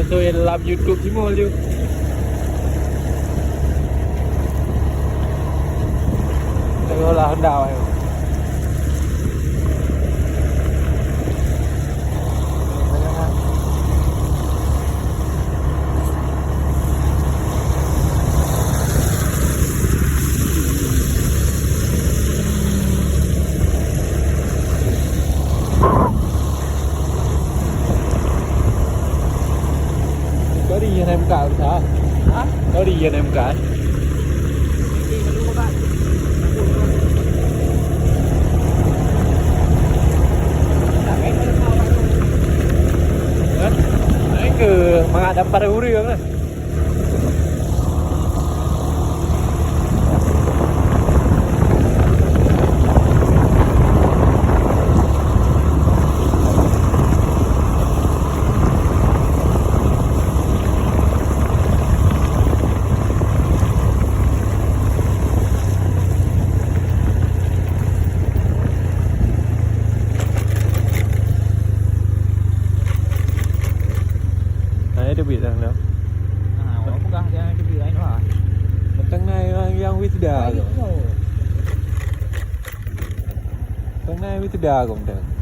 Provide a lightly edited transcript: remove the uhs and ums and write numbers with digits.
tôi làm YouTube chỉ mua luôn. Đây là hòn đảo này. Có đi anh em cả hả? Hả? Có đi anh em cả. Đấy cứ mà đâm vào đâu riêng này. Đấy, bị rằng đâu nó cũng đang cái gì đấy nữa hả? một tháng nay yang với đà rồi tháng nay với đà cũng được.